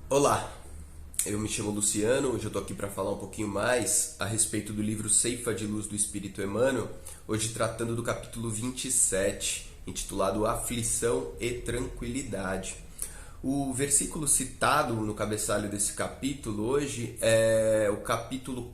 Olá, eu me chamo Luciano, hoje eu estou aqui para falar um pouquinho mais a respeito do livro Ceifa de Luz do Espírito Emmanuel, hoje tratando do capítulo 27, intitulado Aflição e Tranquilidade. O versículo citado no cabeçalho desse capítulo hoje é o capítulo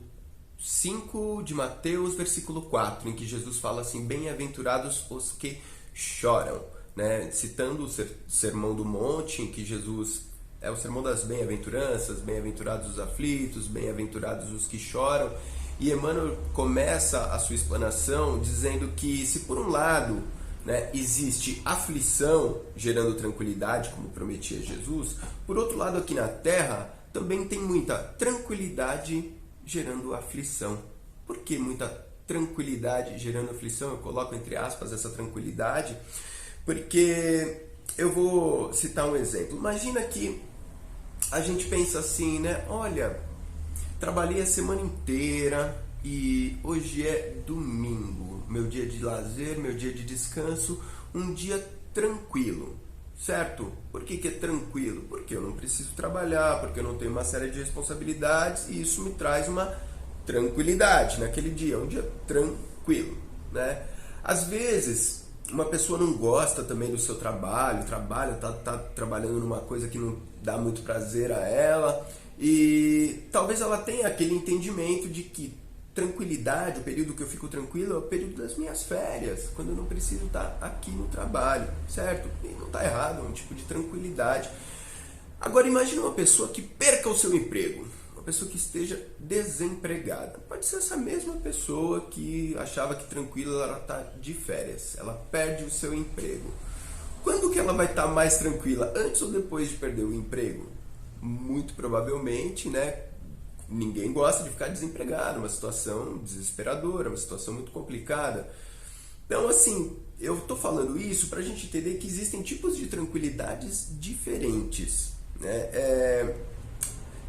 5 de Mateus, versículo 4, em que Jesus fala assim: bem-aventurados os que choram, né? Citando o Sermão do Monte, em que Jesus é o sermão das bem-aventuranças, bem-aventurados os aflitos, bem-aventurados os que choram. E Emmanuel começa a sua explanação dizendo que se por um lado, né, existe aflição gerando tranquilidade, como prometia Jesus, por outro lado aqui na Terra também tem muita tranquilidade gerando aflição. Por que muita tranquilidade gerando aflição? Eu coloco entre aspas essa tranquilidade, porque eu vou citar um exemplo. Imagina que a gente pensa assim, né? Olha, trabalhei a semana inteira e hoje é domingo, meu dia de lazer, meu dia de descanso, um dia tranquilo, certo? Por que é tranquilo? Porque eu não preciso trabalhar, porque eu não tenho uma série de responsabilidades e isso me traz uma tranquilidade naquele dia, um dia tranquilo, né? Às vezes uma pessoa não gosta também do seu trabalho, tá trabalhando numa coisa que não dá muito prazer a ela, e talvez ela tenha aquele entendimento de que tranquilidade, o período que eu fico tranquilo é o período das minhas férias, quando eu não preciso estar aqui no trabalho, certo? E não está errado, é um tipo de tranquilidade. Agora imagine uma pessoa que perca o seu emprego, uma pessoa que esteja desempregada. Pode ser essa mesma pessoa que achava que tranquila ela está de férias, ela perde o seu emprego. Quando que ela vai estar mais tranquila? Antes ou depois de perder o emprego? Muito provavelmente, né? Ninguém gosta de ficar desempregado, uma situação desesperadora, uma situação muito complicada. Então, assim, eu estou falando isso para a gente entender que existem tipos de tranquilidades diferentes, né?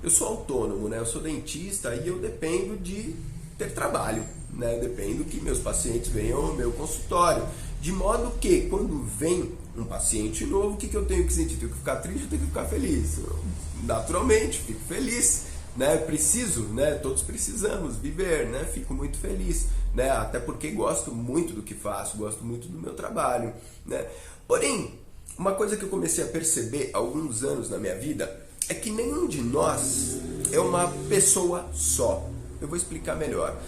Eu sou autônomo, né? Eu sou dentista e eu dependo de ter trabalho, né? Eu dependo que meus pacientes venham ao meu consultório. De modo que, quando vem um paciente novo, o que eu tenho que sentir? Tenho que ficar triste ou tenho que ficar feliz? Eu, naturalmente, fico feliz, né? Preciso, né? Todos precisamos viver, né? Fico muito feliz, né? Até porque gosto muito do que faço, gosto muito do meu trabalho, né? Porém, uma coisa que eu comecei a perceber há alguns anos na minha vida é que nenhum de nós é uma pessoa só. Eu vou explicar melhor.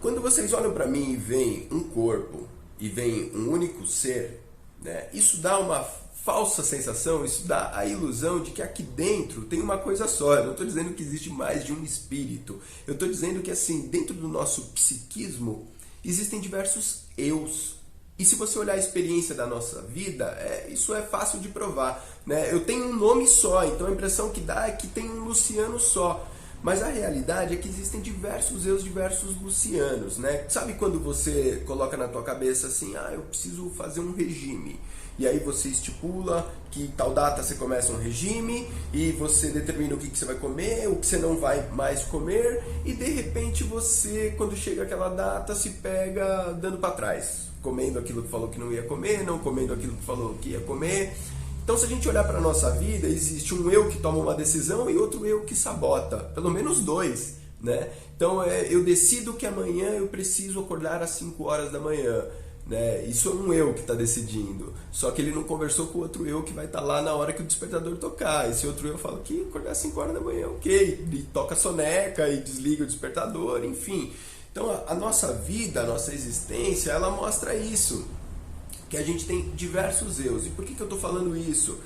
Quando vocês olham para mim e veem um corpo e veem um único ser, né, isso dá uma falsa sensação, isso dá a ilusão de que aqui dentro tem uma coisa só. Eu não estou dizendo que existe mais de um espírito. Eu estou dizendo que assim, dentro do nosso psiquismo existem diversos eus. E se você olhar a experiência da nossa vida, isso é fácil de provar, né? Eu tenho um nome só, então a impressão que dá é que tem um Luciano só. Mas a realidade é que existem diversos eus, diversos Lucianos, né? Sabe quando você coloca na tua cabeça assim, eu preciso fazer um regime. E aí você estipula que tal data você começa um regime e você determina o que você vai comer, o que você não vai mais comer, e de repente você, quando chega aquela data, se pega dando para trás, comendo aquilo que falou que não ia comer, não comendo aquilo que falou que ia comer. Então, se a gente olhar para a nossa vida, existe um eu que toma uma decisão e outro eu que sabota, pelo menos dois, né? Então, eu decido que amanhã eu preciso acordar às 5 horas da manhã, né? Isso é um eu que está decidindo, só que ele não conversou com o outro eu que vai estar lá na hora que o despertador tocar. Esse outro eu fala que acordar às 5 horas da manhã, ok, e toca a soneca e desliga o despertador, enfim. Então, a nossa vida, a nossa existência, ela mostra isso, que a gente tem diversos eus. E por que eu estou falando isso?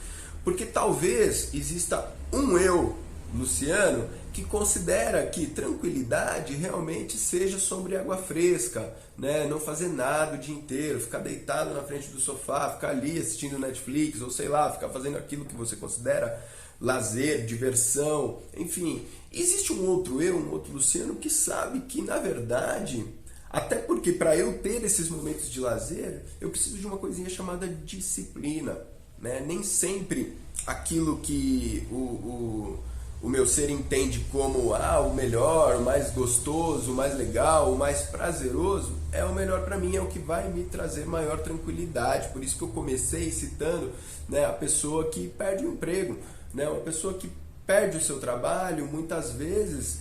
Porque talvez exista um eu, Luciano, que considera que tranquilidade realmente seja sobre água fresca, né? Não fazer nada o dia inteiro, ficar deitado na frente do sofá, ficar ali assistindo Netflix, ou sei lá, ficar fazendo aquilo que você considera lazer, diversão, enfim. Existe um outro eu, um outro Luciano, que sabe que, na verdade, até porque para eu ter esses momentos de lazer, eu preciso de uma coisinha chamada disciplina, né? Nem sempre aquilo que o meu ser entende como o melhor, o mais gostoso, o mais legal, o mais prazeroso, é o melhor para mim, é o que vai me trazer maior tranquilidade. Por isso que eu comecei citando, né, a pessoa que perde o emprego, né? Uma pessoa que perde o seu trabalho, muitas vezes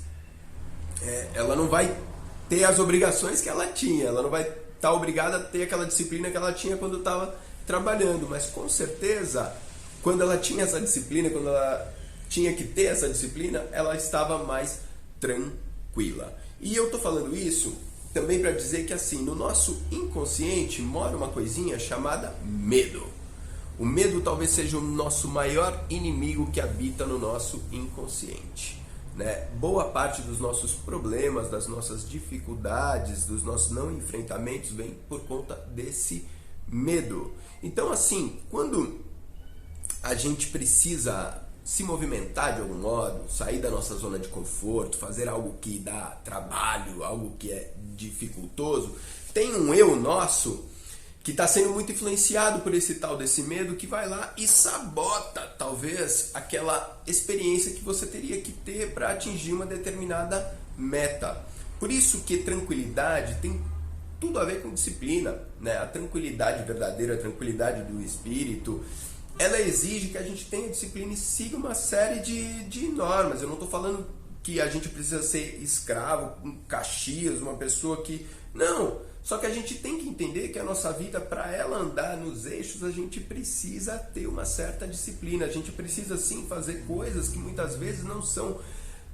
ela não vai ter as obrigações que ela tinha, ela não vai estar obrigada a ter aquela disciplina que ela tinha quando estava trabalhando, mas com certeza, quando ela tinha essa disciplina, quando ela tinha que ter essa disciplina, ela estava mais tranquila. E eu estou falando isso também para dizer que assim, no nosso inconsciente mora uma coisinha chamada medo. O medo talvez seja o nosso maior inimigo que habita no nosso inconsciente. Né? Boa parte dos nossos problemas, das nossas dificuldades, dos nossos não enfrentamentos vem por conta desse medo. Então assim, quando a gente precisa se movimentar de algum modo, sair da nossa zona de conforto, fazer algo que dá trabalho, algo que é dificultoso, tem um eu nosso que está sendo muito influenciado por esse tal desse medo, que vai lá e sabota talvez aquela experiência que você teria que ter para atingir uma determinada meta. Por isso que tranquilidade tem tudo a ver com disciplina, né? A tranquilidade verdadeira, a tranquilidade do espírito, ela exige que a gente tenha disciplina e siga uma série de normas. Eu não estou falando que a gente precisa ser escravo, um Caxias, uma pessoa que... Não, só que a gente tem que entender que a nossa vida, para ela andar nos eixos, a gente precisa ter uma certa disciplina. A gente precisa sim fazer coisas que muitas vezes não são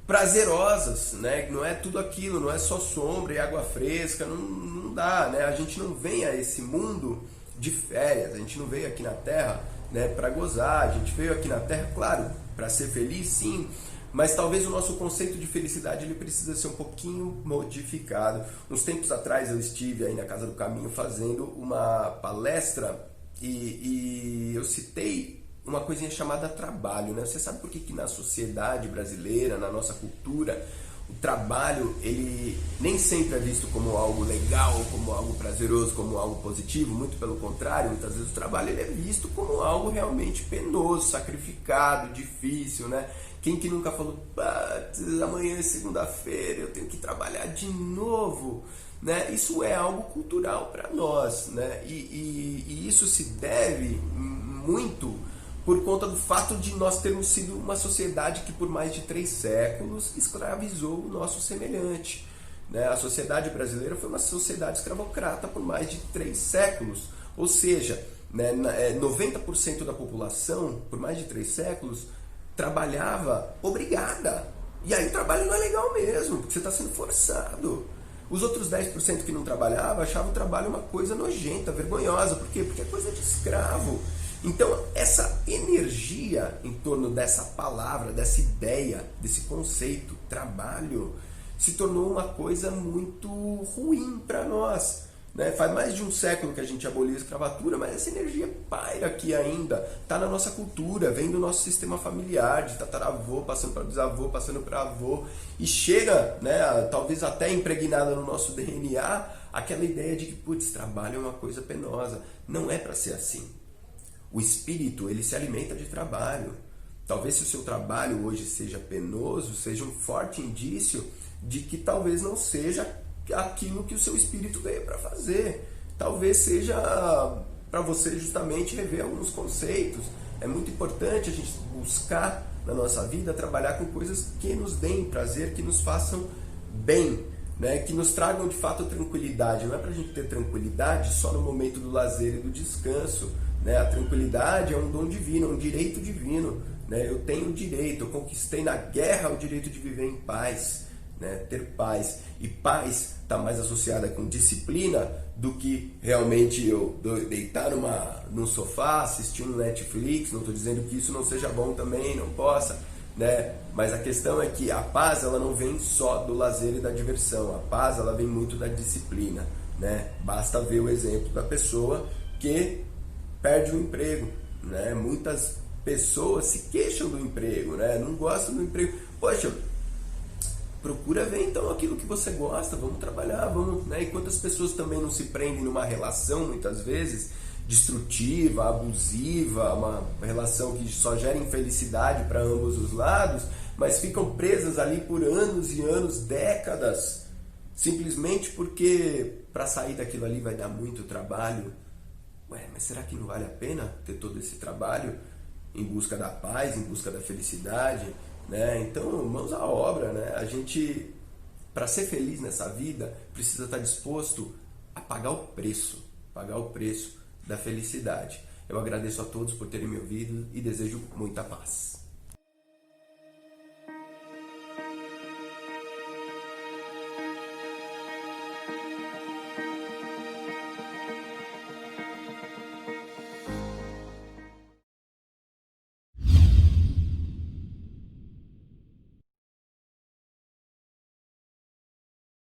prazerosas, né? Não é tudo aquilo, não é só sombra e água fresca, não dá, né? A gente não vem a esse mundo de férias, a gente não veio aqui na Terra, né, para gozar, a gente veio aqui na Terra, claro, para ser feliz, sim, mas talvez o nosso conceito de felicidade ele precisa ser um pouquinho modificado. Uns tempos atrás eu estive aí na Casa do Caminho fazendo uma palestra e eu citei uma coisinha chamada trabalho, né? Você sabe por que na sociedade brasileira, na nossa cultura, o trabalho ele nem sempre é visto como algo legal, como algo prazeroso, como algo positivo? Muito pelo contrário, muitas vezes o trabalho ele é visto como algo realmente penoso, sacrificado, difícil, né? Quem que nunca falou, amanhã é segunda-feira, eu tenho que trabalhar de novo, né? Isso é algo cultural para nós, né? E isso se deve muito por conta do fato de nós termos sido uma sociedade que por mais de 3 séculos escravizou o nosso semelhante. Né? A sociedade brasileira foi uma sociedade escravocrata por mais de 3 séculos. Ou seja, né, 90% da população, por mais de 3 séculos, trabalhava obrigada. E aí o trabalho não é legal mesmo, porque você está sendo forçado. Os outros 10% que não trabalhavam achavam o trabalho uma coisa nojenta, vergonhosa. Por quê? Porque é coisa de escravo. Então, essa energia em torno dessa palavra, dessa ideia, desse conceito, trabalho, se tornou uma coisa muito ruim para nós. Né? Faz mais de um século que a gente aboliu a escravatura, mas essa energia paira aqui ainda, está na nossa cultura, vem do nosso sistema familiar, de tataravô, passando para bisavô, passando para avô, e chega, né, talvez até impregnada no nosso DNA, aquela ideia de que, putz, trabalho é uma coisa penosa. Não é para ser assim. O espírito, ele se alimenta de trabalho. Talvez se o seu trabalho hoje seja penoso, seja um forte indício de que talvez não seja aquilo que o seu espírito veio para fazer. Talvez seja para você justamente rever alguns conceitos. É muito importante a gente buscar na nossa vida trabalhar com coisas que nos deem prazer, que nos façam bem, né? Que nos tragam de fato tranquilidade. Não é para a gente ter tranquilidade só no momento do lazer e do descanso. Né? A tranquilidade é um dom divino, é um direito divino. Né? Eu tenho o direito, eu conquistei na guerra o direito de viver em paz, né? Ter paz. E paz está mais associada com disciplina do que realmente eu deitar num sofá, assistir um Netflix. Não estou dizendo que isso não seja bom também, não possa. Né? Mas a questão é que a paz ela não vem só do lazer e da diversão. A paz ela vem muito da disciplina. Né? Basta ver o exemplo da pessoa que perde o emprego, né? Muitas pessoas se queixam do emprego, né? Não gostam do emprego. Poxa, procura ver então aquilo que você gosta, vamos trabalhar, vamos, né? E quantas pessoas também não se prendem numa relação, muitas vezes, destrutiva, abusiva, uma relação que só gera infelicidade para ambos os lados, mas ficam presas ali por anos e anos, décadas, simplesmente porque para sair daquilo ali vai dar muito trabalho. Ué, mas será que não vale a pena ter todo esse trabalho em busca da paz, em busca da felicidade, né? Então, mãos à obra, né? A gente, para ser feliz nessa vida, precisa estar disposto a pagar o preço da felicidade. Eu agradeço a todos por terem me ouvido e desejo muita paz.